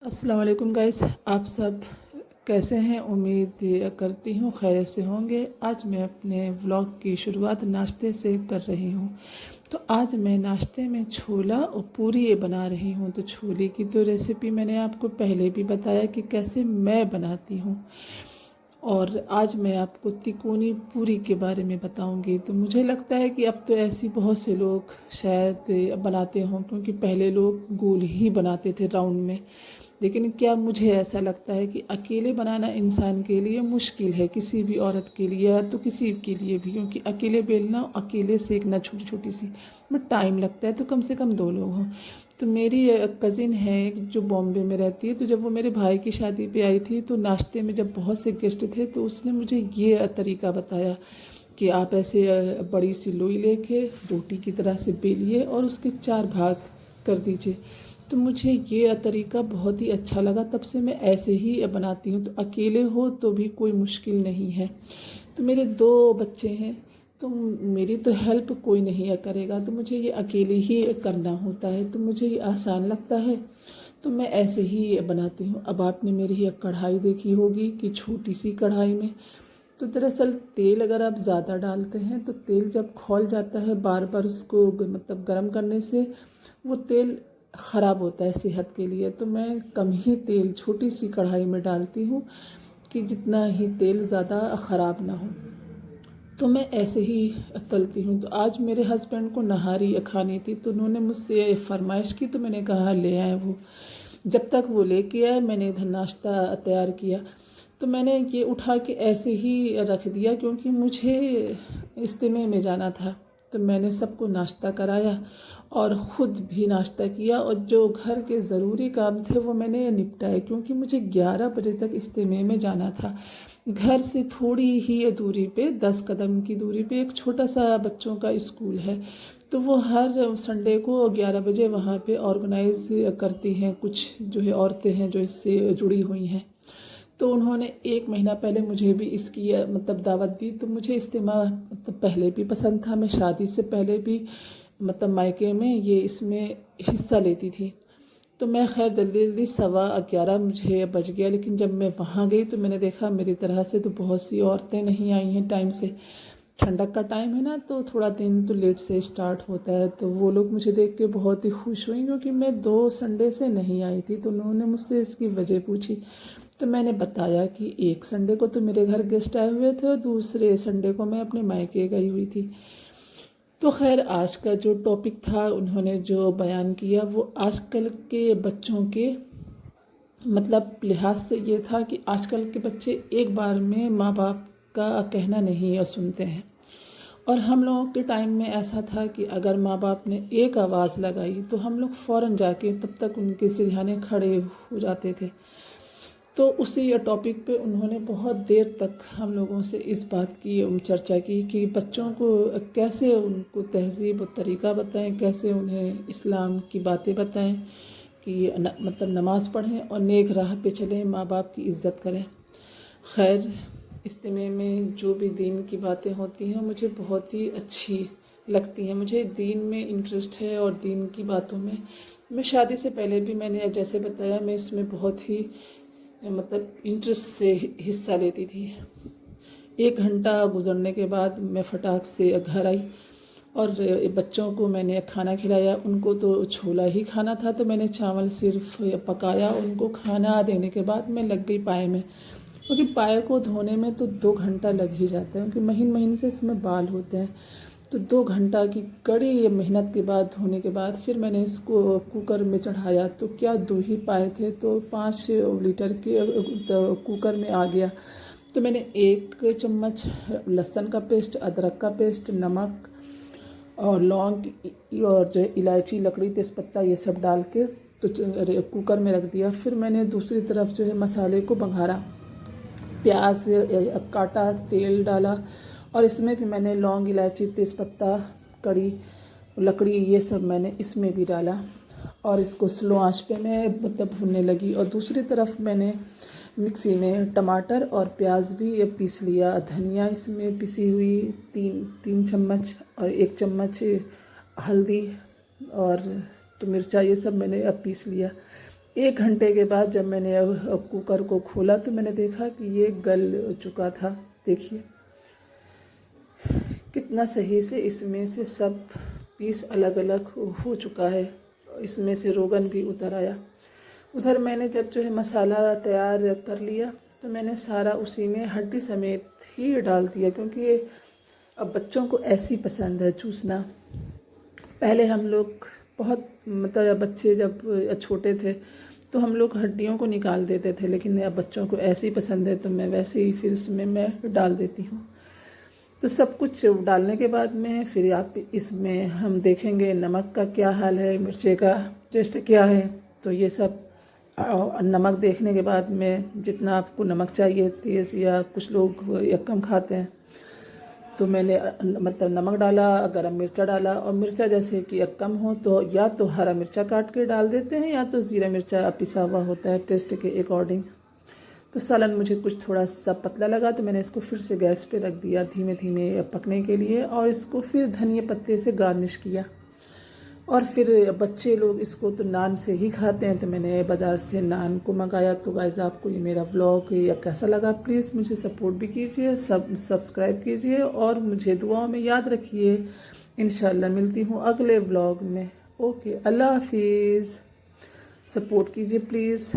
अस्सलाम वालेकुम गाइस, आप सब कैसे हैं? उम्मीद करती हूँ खैरियत से होंगे। आज मैं अपने व्लॉग की शुरुआत नाश्ते से कर रही हूँ। तो आज मैं नाश्ते में छोला और पूरी ये बना रही हूँ। तो छोले की तो रेसिपी मैंने आपको पहले भी बताया कि कैसे मैं बनाती हूँ, और आज मैं आपको तिकोनी पूरी के बारे में बताऊंगी। तो मुझे लगता है कि अब तो ऐसी बहुत से लोग शायद बनाते हों, क्योंकि पहले लोग गोल ही बनाते थे राउंड में। लेकिन क्या मुझे ऐसा लगता है कि अकेले बनाना इंसान के लिए मुश्किल है, किसी भी औरत के लिए या तो किसी के लिए भी, क्योंकि अकेले बेलना, अकेले सेकना छोटी छोटी सी में टाइम लगता है। तो कम से कम दो लोग हों। तो मेरी कज़िन है एक जो बॉम्बे में रहती है। तो जब वो मेरे भाई की शादी पे आई थी, तो नाश्ते में जब बहुत से गेस्ट थे, तो उसने मुझे ये तरीका बताया कि आप ऐसे बड़ी सी लोई लेके रोटी की तरह से बेलिए और उसके 4 भाग कर दीजिए। तो मुझे ये तरीका बहुत ही अच्छा लगा, तब से मैं ऐसे ही बनाती हूँ। तो अकेले हो तो भी कोई मुश्किल नहीं है। तो मेरे 2 बच्चे हैं, तो मेरी तो हेल्प कोई नहीं करेगा, तो मुझे ये अकेले ही करना होता है। तो मुझे ये आसान लगता है, तो मैं ऐसे ही बनाती हूँ। अब आपने मेरी ये कढ़ाई देखी होगी कि छोटी सी कढ़ाई में, तो दरअसल तेल अगर आप ज़्यादा डालते हैं तो तेल जब खौल जाता है बार बार उसको मतलब गर्म करने से, वो तेल ख़राब होता है सेहत के लिए। तो मैं कम ही तेल छोटी सी कढ़ाई में डालती हूँ कि जितना ही तेल ज़्यादा ख़राब ना हो। तो मैं ऐसे ही तलती हूँ। तो आज मेरे हस्बैंड को नहारी खानी थी, तो उन्होंने मुझसे फरमाइश की, तो मैंने कहा ले आए वो। जब तक वो लेके आए मैंने इधर नाश्ता तैयार किया। तो मैंने ये उठा के ऐसे ही रख दिया, क्योंकि मुझे इज्तिमा में जाना था। तो मैंने सबको नाश्ता कराया और ख़ुद भी नाश्ता किया, और जो घर के ज़रूरी काम थे वो मैंने निपटाए, क्योंकि मुझे 11 बजे तक इज्तिमा में जाना था। घर से थोड़ी ही दूरी पे 10 कदम की दूरी पे एक छोटा सा बच्चों का स्कूल है। तो वो हर संडे को 11 बजे वहाँ पे ऑर्गेनाइज़ करती हैं, कुछ जो है औरतें हैं जो इससे जुड़ी हुई हैं। तो उन्होंने 1 महीना पहले मुझे भी इसकी मतलब दावत दी। तो मुझे इज्तिमा मतलब पहले भी पसंद था, मैं शादी से पहले भी मतलब मायके में ये इसमें हिस्सा लेती थी। तो मैं खैर जल्दी जल्दी 11:15 मुझे बज गया। लेकिन जब मैं वहाँ गई तो मैंने देखा मेरी तरह से तो बहुत सी औरतें नहीं आई हैं टाइम से। ठंडक का टाइम है ना, तो थोड़ा दिन तो लेट से स्टार्ट होता है। तो वो लोग मुझे देख के बहुत ही खुश हुई, क्योंकि मैं 2 संडे से नहीं आई थी। तो उन्होंने मुझसे इसकी वजह पूछी। तो मैंने बताया कि एक संडे को तो मेरे घर गेस्ट आए हुए थे और दूसरे संडे को मैं अपने मायके गई हुई थी। तो खैर आज का जो टॉपिक था उन्होंने जो बयान किया, वो आजकल के बच्चों के मतलब लिहाज से ये था कि आजकल के बच्चे एक बार में माँ बाप का कहना नहीं सुनते हैं। और हम लोगों के टाइम में ऐसा था कि अगर माँ बाप ने एक आवाज़ लगाई तो हम लोग फ़ौरन जाके तब तक उनके सिरहाने खड़े हो जाते थे। तो उसी टॉपिक पे उन्होंने बहुत देर तक हम लोगों से इस बात की चर्चा की कि बच्चों को कैसे उनको तहज़ीब और तरीक़ा बताएं, कैसे उन्हें इस्लाम की बातें बताएं कि मतलब नमाज़ पढ़ें और नेक राह पे चलें, माँ बाप की इज़्ज़त करें। खैर इज्तिमा में जो भी दीन की बातें होती हैं मुझे बहुत ही अच्छी लगती हैं। मुझे दीन में इंटरेस्ट है और दीन की बातों में मैं शादी से पहले भी मैंने जैसे बताया मैं इसमें बहुत ही मतलब इंटरेस्ट से हिस्सा लेती थी। 1 घंटा गुजरने के बाद मैं फटाक से घर आई और बच्चों को मैंने खाना खिलाया। उनको तो छोला ही खाना था, तो मैंने चावल सिर्फ पकाया। उनको खाना देने के बाद मैं लग गई पाए में, क्योंकि पाए को धोने में तो 2 घंटा लग ही जाता है, क्योंकि महीन महीन से इसमें बाल होते हैं। तो 2 घंटा की कड़ी मेहनत के बाद धोने के बाद फिर मैंने इसको कुकर में चढ़ाया। तो क्या 2 ही पाए थे, तो 5 लीटर के कुकर में आ गया। तो मैंने 1 चम्मच लहसुन का पेस्ट, अदरक का पेस्ट, नमक और लौंग और जो है इलायची, लकड़ी, तेज़पत्ता, ये सब डाल के तो कुकर में रख दिया। फिर मैंने दूसरी तरफ जो है मसाले को बघारा, प्याज काटा, तेल डाला और इसमें भी मैंने लौंग, इलायची, तेज़पत्ता, कड़ी, लकड़ी, ये सब मैंने इसमें भी डाला और इसको स्लो आंच पे मैं मतलब भूनने लगी। और दूसरी तरफ मैंने मिक्सी में टमाटर और प्याज भी पीस लिया। धनिया इसमें पिसी हुई 3 चम्मच और 1 चम्मच हल्दी और तो मिर्चा, ये सब मैंने अब पीस लिया। 1 घंटे के बाद जब मैंने कुकर को खोला तो मैंने देखा कि ये गल चुका था। देखिए कितना सही से इसमें से सब पीस अलग अलग हो चुका है, इसमें से रोगन भी उतर आया। उधर मैंने जब जो है मसाला तैयार कर लिया तो मैंने सारा उसी में हड्डी समेत ही डाल दिया, क्योंकि अब बच्चों को ऐसी पसंद है चूसना। पहले हम लोग बहुत मतलब बच्चे जब छोटे थे तो हम लोग हड्डियों को निकाल देते थे, लेकिन अब बच्चों को ऐसी पसंद है तो मैं वैसे ही फिर उसमें मैं डाल देती हूँ। तो सब कुछ डालने के बाद में फिर आप इसमें हम देखेंगे नमक का क्या हाल है, मिर्ची का टेस्ट क्या है। तो ये सब नमक देखने के बाद में जितना आपको नमक चाहिए तेज़, या कुछ लोग या कम खाते हैं, तो मैंने मतलब नमक डाला, गरम मिर्चा डाला। और मिर्चा जैसे कि कम हो तो या तो हरा मिर्चा काट के डाल देते हैं या तो ज़ीरा मिर्चा पिसा हुआ होता है टेस्ट के अकॉर्डिंग। तो सालन मुझे कुछ थोड़ा सा पतला लगा तो मैंने इसको फिर से गैस पे रख दिया धीमे धीमे पकने के लिए, और इसको फिर धनिया पत्ते से गार्निश किया। और फिर बच्चे लोग इसको तो नान से ही खाते हैं, तो मैंने बाज़ार से नान को मंगाया। तो गाइस आपको ये मेरा व्लॉग या कैसा लगा प्लीज़ मुझे सपोर्ट भी कीजिए, सब्सक्राइब कीजिए और मुझे दुआओं में याद रखिए। इंशाल्लाह मिलती हूँ अगले व्लॉग में। ओके, अल्लाह हाफिज़। सपोर्ट कीजिए प्लीज़।